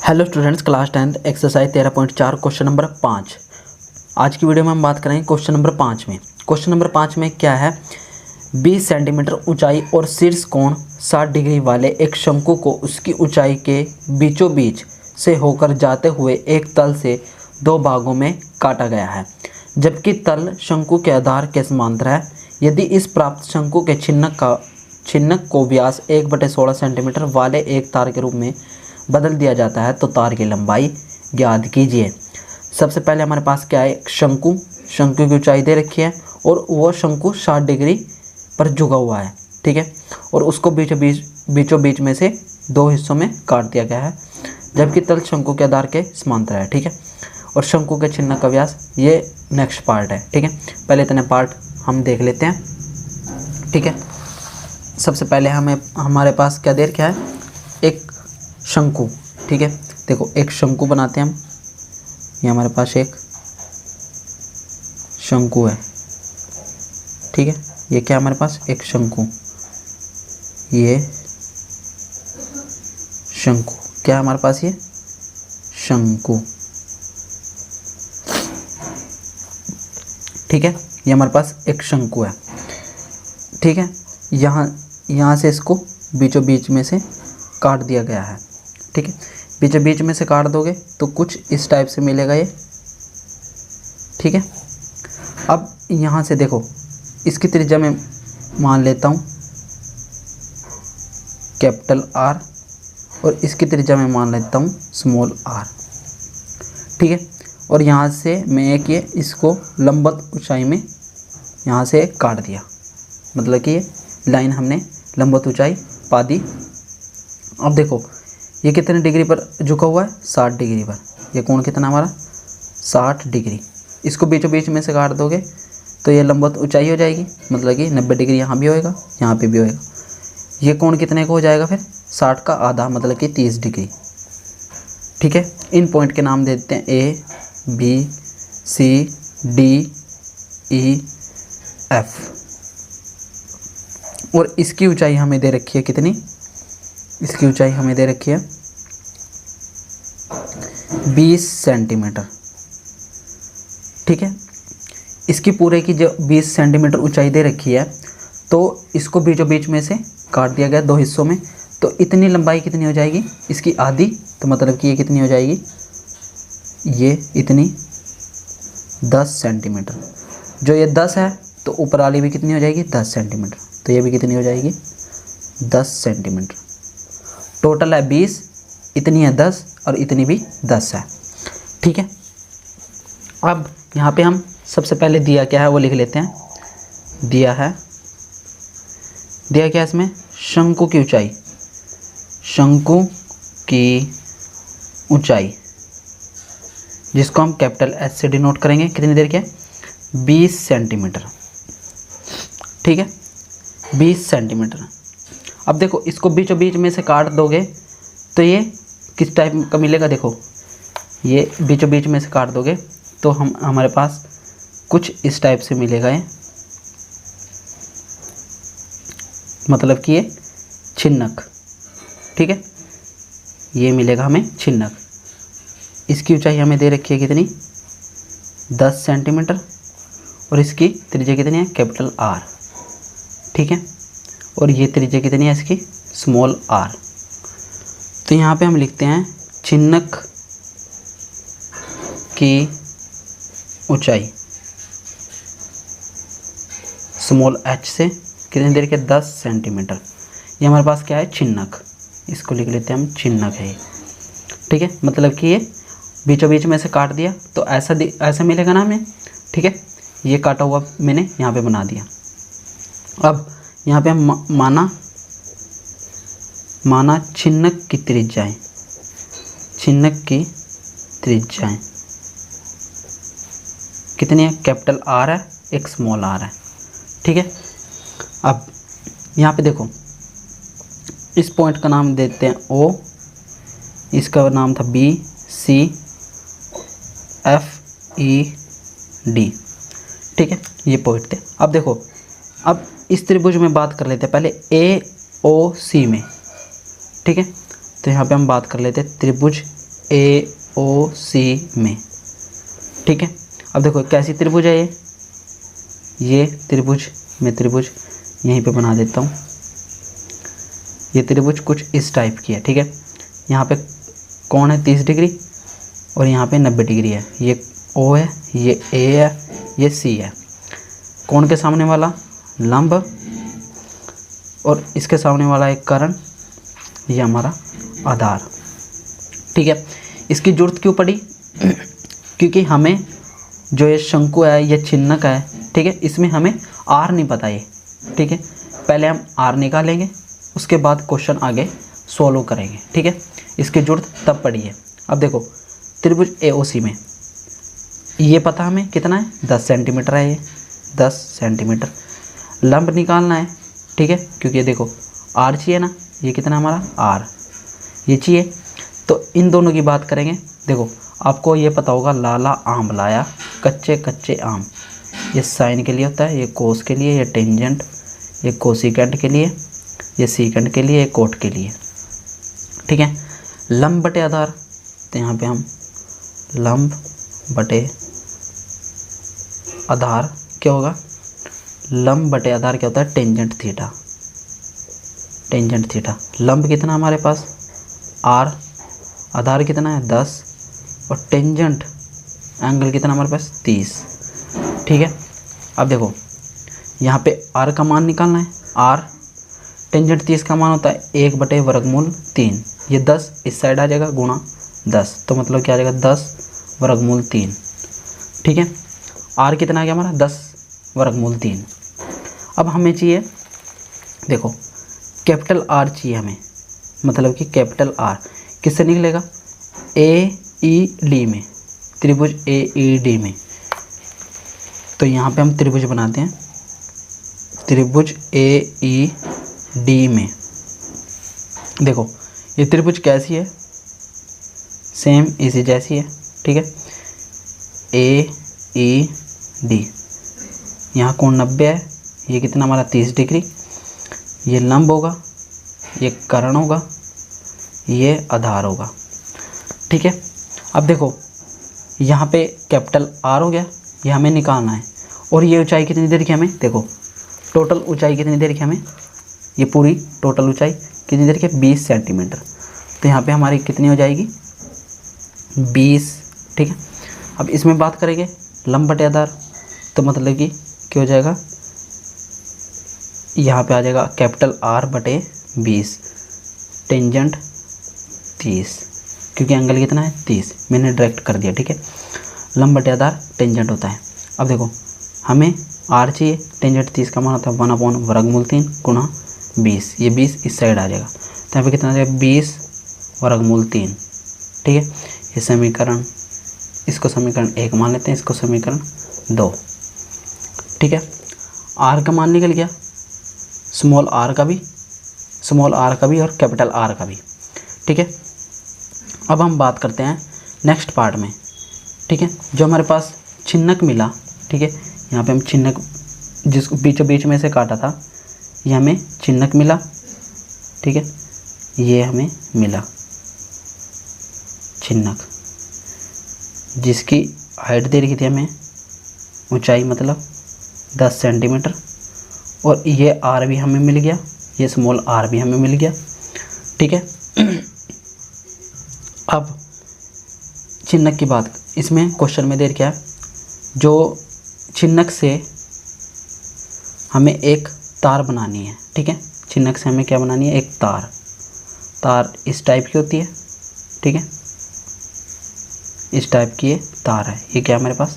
Hello students, class 10 exercise 13.4 question number 5। आज की video में हम बात करेंगे क्वेश्चन नंबर 5 में। क्वेश्चन नंबर 5 में क्या है, 20 सेंटीमीटर ऊंचाई और शीर्ष कोण 60 डिग्री वाले एक शंकु को उसकी ऊंचाई के बीचों बीच से होकर जाते हुए एक तल से दो भागों में काटा गया है, जबकि तल शंकु के आधार के समांतर है। यदि इस प्राप्त शंकु के छिन्नक को व्यास 1/16 सेंटीमीटर वाले एक तार के रूप में बदल दिया जाता है तो तार की लंबाई ज्ञात कीजिए। सबसे पहले हमारे पास क्या है, शंकु की ऊंचाई दे रखी है और वो शंकु 60 डिग्री पर झुका हुआ है, ठीक है। और उसको बीचों बीच में से दो हिस्सों में काट दिया गया है, जबकि तल शंकु के आधार के समांतर है, ठीक है। और शंकु के छिन्नक का व्यास, ये नेक्स्ट पार्ट है, ठीक है। पहले इतने पार्ट हम देख लेते हैं, ठीक है। सबसे पहले हमारे पास क्या दे रखा है, एक शंकु, ठीक है। देखो एक शंकु बनाते हैं हम। ये हमारे पास एक शंकु है, ठीक है। ये क्या हमारे पास एक शंकु, ये शंकु क्या है हमारे पास, ये शंकु, ठीक है। ये हमारे पास एक शंकु है, ठीक है। यहाँ से इसको बीचों बीच में से काट दिया गया है, ठीक है। बीचों बीच में से काट दोगे तो कुछ इस टाइप से मिलेगा ये, ठीक है। अब यहाँ से देखो, इसकी त्रिज्या में मान लेता हूँ कैपिटल आर और इसकी त्रिज्या में मान लेता हूँ स्मॉल आर, ठीक है। और यहाँ से मैं एक ये इसको लंबवत ऊंचाई में यहाँ से काट दिया, मतलब कि ये लाइन हमने लंबवत ऊंचाई पा दी। अब देखो ये कितने डिग्री पर झुका हुआ है, 60 डिग्री पर। ये कोण कितना हमारा 60 डिग्री। इसको बीचों बीच में से काट दोगे तो ये लंबवत ऊंचाई हो जाएगी, मतलब कि 90 डिग्री यहाँ भी होएगा, यहाँ पे भी होएगा। ये कोण कितने का हो जाएगा फिर, 60 का आधा, मतलब कि 30 डिग्री, ठीक है। इन पॉइंट के नाम दे देते हैं ए, बी, सी, डी, ई, एफ। और इसकी ऊंचाई हमें दे रखी है कितनी, इसकी ऊंचाई हमें दे रखी है 20 सेंटीमीटर, ठीक है। इसकी पूरे की जो 20 सेंटीमीटर ऊंचाई दे रखी है, तो इसको बीचों बीच में से काट दिया गया दो हिस्सों में, तो इतनी लंबाई कितनी हो जाएगी, इसकी आधी। तो मतलब कि ये कितनी हो जाएगी, ये इतनी 10 सेंटीमीटर। जो ये 10 है तो ऊपर वाली भी कितनी हो जाएगी, 10 सेंटीमीटर। तो ये भी कितनी हो जाएगी, 10 सेंटीमीटर। टोटल है 20, इतनी है 10 और इतनी भी 10 है, ठीक है। अब यहाँ पे हम सबसे पहले दिया क्या है वो लिख लेते हैं। दिया क्या है इसमें, शंकु की ऊंचाई, शंकु की ऊंचाई जिसको हम कैपिटल एस से डिनोट करेंगे, कितनी देर के, 20 सेंटीमीटर, ठीक है, 20 सेंटीमीटर। अब देखो इसको बीचों बीच में से काट दोगे तो ये किस टाइप का मिलेगा, देखो ये बीचों बीच में से काट दोगे तो हमारे पास कुछ इस टाइप से मिलेगा ये, मतलब कि ये छिन्नक, ठीक है। ये मिलेगा हमें छिन्नक। इसकी ऊंचाई हमें दे रखी है कितनी, 10 सेंटीमीटर और इसकी त्रिज्या कितनी है, कैपिटल आर, ठीक है। और ये त्रिज्या कितनी है इसकी, स्मॉल आर। तो यहाँ पे हम लिखते हैं छिन्नक की ऊंचाई स्मॉल एच से कितनी देर के, 10 सेंटीमीटर। ये हमारे पास क्या है, छिन्नक, इसको लिख लेते हैं हम, छिन्नक है ये, ठीक है। मतलब कि ये बीचों बीच में से काट दिया तो ऐसा मिलेगा ना हमें, ठीक है। ये काटा हुआ मैंने यहाँ पे बना दिया। अब यहाँ पे हम माना छिन्नक की त्रिज्याएं, छिन्नक की त्रिज्याएं कितनी है, कैपिटल आर है, एक स्मॉल आर है, ठीक है। अब यहाँ पे देखो इस पॉइंट का नाम देते हैं ओ, इसका नाम था बी, सी, एफ, ई, डी, ठीक है। ये पॉइंट थे। अब देखो, अब इस त्रिभुज में बात कर लेते हैं पहले ए ओ सी में, ठीक है। तो यहाँ पे हम बात कर लेते हैं त्रिभुज AOC में। ठीक है, अब देखो कैसी त्रिभुज है ये त्रिभुज, मैं त्रिभुज यहीं पे बना देता हूँ। ये त्रिभुज कुछ इस टाइप की है। ठीक है, यहाँ पे कोण है 30 डिग्री और यहाँ पे 90 डिग्री है। ये O है, ये A है, ये C है। कोण के सामने वाला लंब और इसके सामने वाला एक कर्ण, ये हमारा आधार। ठीक है, इसकी जरूरत क्यों पड़ी? क्योंकि हमें जो ये शंकु है, ये छिन्नक है, ठीक है, इसमें हमें R नहीं पता ये। ठीक है, पहले हम R निकालेंगे, उसके बाद क्वेश्चन आगे सॉल्व करेंगे। ठीक है, इसकी जरूरत तब पड़ी है। अब देखो त्रिभुज AOC में ये पता हमें कितना है, 10 सेंटीमीटर है, ये 10 सेंटीमीटर। लंब निकालना है। ठीक है, क्योंकि ये देखो R चाहिए ना, ये कितना हमारा R, ये चाहिए। तो इन दोनों की बात करेंगे। देखो आपको ये पता होगा, लाला आम लाया कच्चे कच्चे आम, ये साइन के लिए होता है, ये कोस के लिए, ये टेंजेंट, ये कोसिकेंट के लिए, ये सीकेंट के लिए, ये कोट के लिए। ठीक है, लंब बटे आधार, तो यहाँ पे हम लंब बटे आधार क्या होगा, लंब बटे आधार क्या होता है, टेंजेंट थीटा। टेंजेंट थीटा, लंब कितना हमारे पास R, आधार कितना है 10 और टेंजेंट एंगल कितना हमारे पास 30। ठीक है, अब देखो यहाँ पे R का मान निकालना है। R टेंजेंट 30 का मान होता है 1/√3। ये 10 इस साइड आ जाएगा गुणा 10, तो मतलब क्या आ जाएगा 10√3। ठीक है, R कितना आ गया हमारा 10√3। अब हमें चाहिए, देखो कैपिटल R चाहिए हमें, मतलब कि कैपिटल R किससे निकलेगा, AED में, त्रिभुज AED में। तो यहाँ पे हम त्रिभुज बनाते हैं, त्रिभुज AED में। देखो ये त्रिभुज कैसी है, सेम इसी जैसी है। ठीक है, AED, यहाँ कोण 90 है, ये कितना हमारा 30 डिग्री, ये लंब होगा, ये कर्ण होगा, ये आधार होगा। ठीक है, अब देखो यहाँ पे कैपिटल R हो गया, ये हमें निकालना है। और ये ऊंचाई कितनी देर की हमें, देखो टोटल ऊंचाई कितनी देर की हमें, ये पूरी टोटल ऊंचाई कितनी देर की, 20 सेंटीमीटर। तो यहाँ पे हमारी कितनी हो जाएगी 20। ठीक है, अब इसमें बात करेंगे लंब बटे आधार, तो मतलब कि क्या हो जाएगा, यहाँ पे आ जाएगा कैपिटल R बटे 20, टेंजेंट 30, क्योंकि एंगल कितना है 30, मैंने डायरेक्ट कर दिया। ठीक है, लंब बटे आधार टेंजेंट होता है। अब देखो हमें R चाहिए, टेंजेंट 30 का मान होता है 1/√3 गुणा 20, ये 20 इस साइड आ जाएगा, तो यहाँ पे कितना आ जाएगा 20√3। ठीक है, ये समीकरण, इसको समीकरण 1 मान लेते हैं, इसको समीकरण 2। ठीक है, R का मान निकल गया, स्मॉल r का भी और कैपिटल R का भी। ठीक है, अब हम बात करते हैं नेक्स्ट पार्ट में। ठीक है, जो हमारे पास छिन्नक मिला, ठीक है, यहाँ पे हम छिन्नक जिसको बीचों बीच में से काटा था, ये हमें छिन्नक मिला। ठीक है, ये हमें मिला छिन्नक, जिसकी हाइट दे रखी थी हमें, ऊंचाई मतलब 10 सेंटीमीटर, और ये R भी हमें मिल गया, ये स्मॉल r भी हमें मिल गया। ठीक है, अब छिन्नक की बात, इसमें क्वेश्चन में दे रखा है, जो छिन्नक से हमें एक तार बनानी है। ठीक है, छिन्नक से हमें क्या बनानी है, एक तार इस टाइप की होती है। ठीक है, इस टाइप की ये तार है, ये क्या है हमारे पास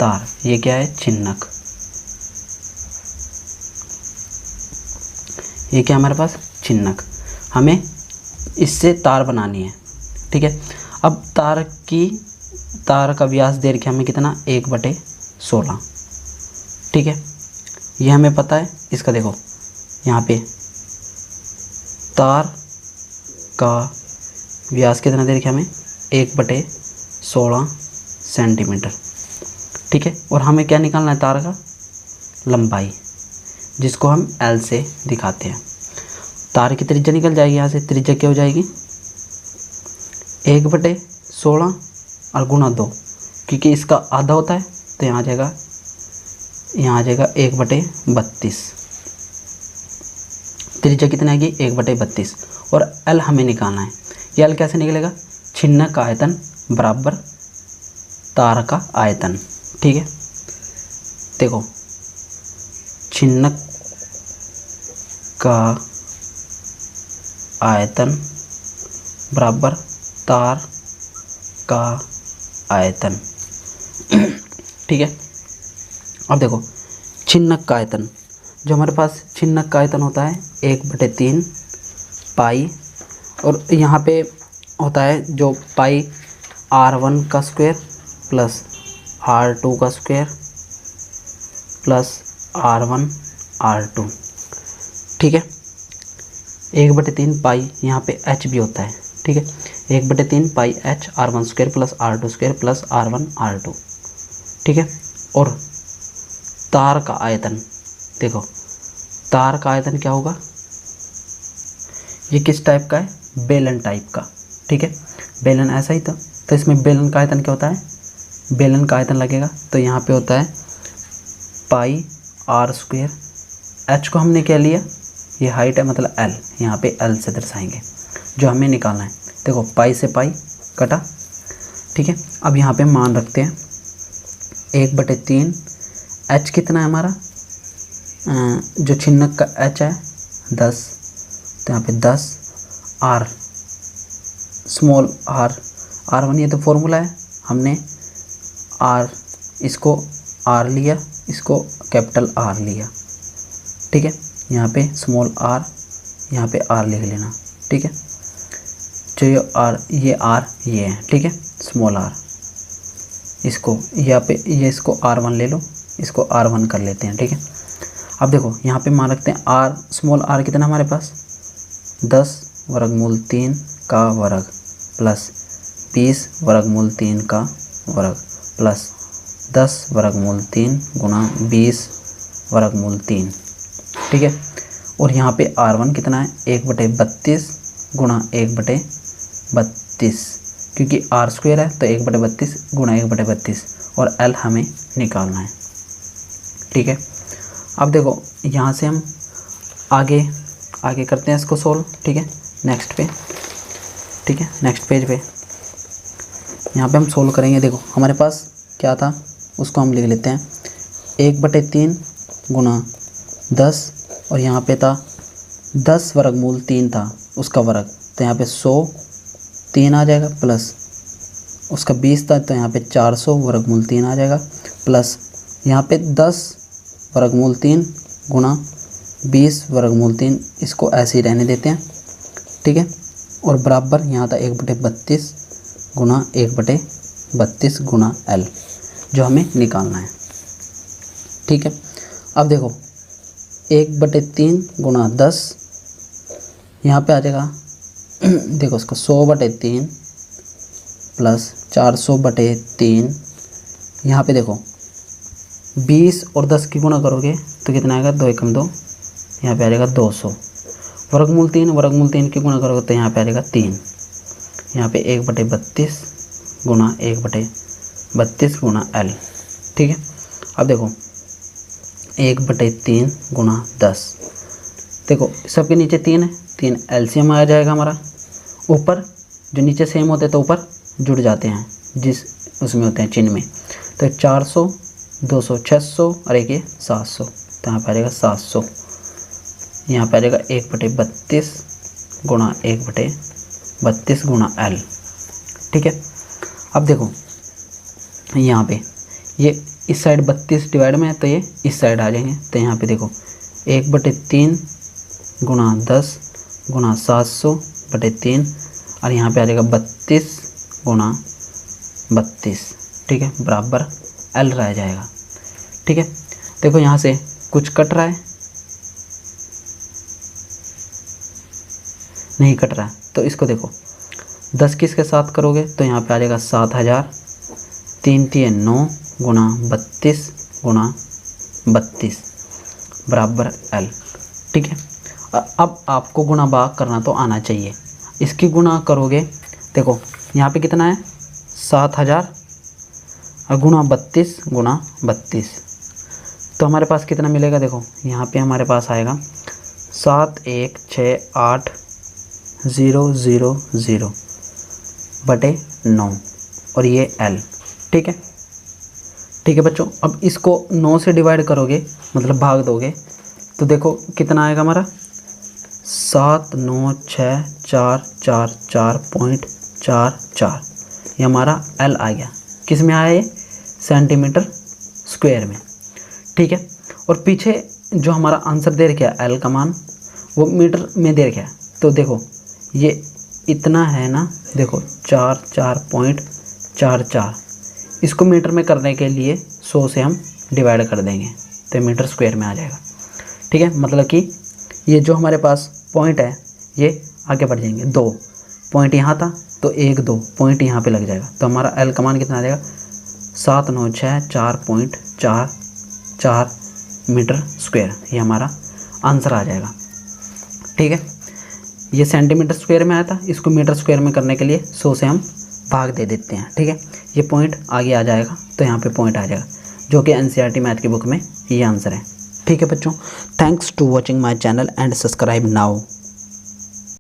तार, ये क्या है छिन्नक, ये क्या हमारे पास छिन्नक, हमें इससे तार बनानी है। ठीक है, अब तार का व्यास दे रखा हमें कितना, 1/16। ठीक है, ये हमें पता है। इसका देखो यहाँ पे तार का व्यास कितना दे रखा हमें, 1/16 सेंटीमीटर। ठीक है, और हमें क्या निकालना है, तार का लंबाई, जिसको हम L से दिखाते हैं। तार की त्रिज्या निकल जाएगी, यहाँ से त्रिज्या क्या हो जाएगी 1/16 और गुना 2, क्योंकि इसका आधा होता है तो यहाँ आ जाएगा 1/32। त्रिज्या कितनी आएगी 1/32। और एल हमें निकालना है। ये एल कैसे निकलेगा, छिन्नक का आयतन बराबर तार का आयतन। ठीक है, देखो छिन्नक का आयतन बराबर तार का आयतन। ठीक है, अब देखो छिन्नक का आयतन, जो हमारे पास छिन्नक का आयतन होता है 1/3 पाई, और यहाँ पे होता है जो पाई r1 का स्क्वायर प्लस r2 का स्क्वायर प्लस r1 r2। ठीक है, 1/3 पाई, यहाँ पे h भी होता है। ठीक है, 1/3 पाई h r1 square plus r2 square plus r1 r2। ठीक है, और तार का आयतन, देखो तार का आयतन क्या होगा, ये किस टाइप का है, बेलन टाइप का। ठीक है, बेलन ऐसा ही तो इसमें बेलन का आयतन क्या होता है, बेलन का आयतन लगेगा तो यहाँ पे होता है पाई r स्क्वायर। h को हमने क्या लिया, ये हाइट है मतलब l, यहाँ पे l से दर्शाएंगे जो हमें निकालना है। देखो पाई से पाई कटा। ठीक है, अब यहाँ पे मान रखते हैं 1/3, h कितना है हमारा, जो छिन्नक का h है 10, तो यहाँ पे 10 r स्मॉल r1, ये तो फॉर्मूला है, हमने r इसको r लिया, इसको कैपिटल R लिया। ठीक है, यहाँ पे स्मॉल r, यहाँ पे r लिख लेना। ठीक है, जो ये r ये है। ठीक है, स्मॉल r, इसको यहाँ पे ये इसको r1 ले लो, इसको r1 कर लेते हैं। ठीक है, अब देखो यहाँ पे मान रखते हैं r स्मॉल r कितना हमारे पास 10√3 का वर्ग प्लस 20√3 का वर्ग प्लस 10√3 गुणा 20√3। ठीक है, और यहाँ पे r1 कितना है 1/32 गुणा 1/32, क्योंकि r स्क्वायर है तो 1/32 गुणा 1/32, और l हमें निकालना है। ठीक है, अब देखो यहाँ से हम आगे करते हैं इसको सोल्व। ठीक है, नेक्स्ट पे, ठीक है नेक्स्ट पेज पे यहाँ पे हम सोल्व करेंगे। देखो हमारे पास क्या था उसको हम लिख लेते हैं 1/3 गुणा 10, और यहाँ पे था 10√3 था उसका वर्ग, तो यहाँ पे 100 3 आ जाएगा, प्लस उसका 20 था तो यहाँ पे 400√3 आ जाएगा, प्लस यहाँ पे 10√3 गुणा 20√3, इसको ऐसे ही रहने देते हैं। ठीक है, और बराबर यहाँ था 1/32 गुणा 1/32 गुणा L, जो हमें निकालना है। ठीक है, अब देखो 1/3 गुणा 10, यहाँ पे आ जाएगा देखो इसको 100/3 प्लस 400/3, यहाँ पे देखो 20 और 10 की गुणा करोगे तो कितना आएगा 2 एकम 2, यहाँ पे आ जाएगा 200। वर्गमूल 3 की गुणा करोगे तो यहाँ पे आ जाएगा 3, यहाँ पे 1/32 गुणा 1/32 गुणा L। ठीक है, अब देखो 1/3 गुणा 10, देखो सबके नीचे 3 है, 3 LCM आ जाएगा हमारा। ऊपर जो नीचे सेम होते तो ऊपर जुड़ जाते हैं जिस उसमें होते हैं चिन्ह में, तो 400 200 600 और एक ये 700, तो यहाँ पे आ जाएगा 700, यहाँ पे आ जाएगा 1/32 गुणा 1/32 गुणा L। ठीक है, अब देखो यहाँ पे ये इस साइड 32 डिवाइड में है तो ये इस साइड आ जाएंगे, तो यहाँ पे देखो 1/3 गुणा 10 गुणा 700/3, और यहाँ पे आ जाएगा 32 गुणा 32। ठीक है, बराबर L रह जाएगा। ठीक है, देखो यहाँ से कुछ कट रहा है, नहीं कट रहा है, तो इसको देखो 10 किसके साथ करोगे तो यहाँ पे आ जाएगा 7000, 3 3 9 गुणा 32 गुणा 32 बराबर L। ठीक है, अब आपको गुणा भाग करना तो आना चाहिए। इसकी गुणा करोगे, देखो यहाँ पे कितना है 7000 और गुणा 32 तो हमारे पास कितना मिलेगा। देखो यहाँ पे हमारे पास आएगा 7168000 बटे 9 और ये L। ठीक है बच्चों। अब इसको 9 से डिवाइड करोगे मतलब भाग दोगे तो देखो कितना आएगा हमारा 79644.44 ये हमारा L आ गया। किस में आया ये सेंटीमीटर स्क्वायर में। ठीक है। और पीछे जो हमारा आंसर दे रखा है L का मान वो मीटर में दे रखा है। तो देखो ये इतना है ना, देखो 44.44 इसको मीटर में करने के लिए 100 से हम डिवाइड कर देंगे तो मीटर स्क्वायर में आ जाएगा। ठीक है। मतलब कि ये जो हमारे पास पॉइंट है ये आगे बढ़ जाएंगे। 2 पॉइंट यहाँ था तो 1 2 पॉइंट यहाँ पे लग जाएगा तो हमारा L का मान कितना आ जाएगा 7964.44 मीटर स्क्वायर ये हमारा आंसर आ जाएगा। ठीक है। ये सेंटीमीटर स्क्वायर में आया था, इसको मीटर स्क्वायर में करने के लिए 100 से हम भाग दे देते हैं। ठीक है। ये पॉइंट आगे आ जाएगा तो यहाँ पे पॉइंट आ जाएगा जो कि NCERT मैथ की बुक में ये आंसर है। ठीक है बच्चों, thanks to watching my channel and subscribe now.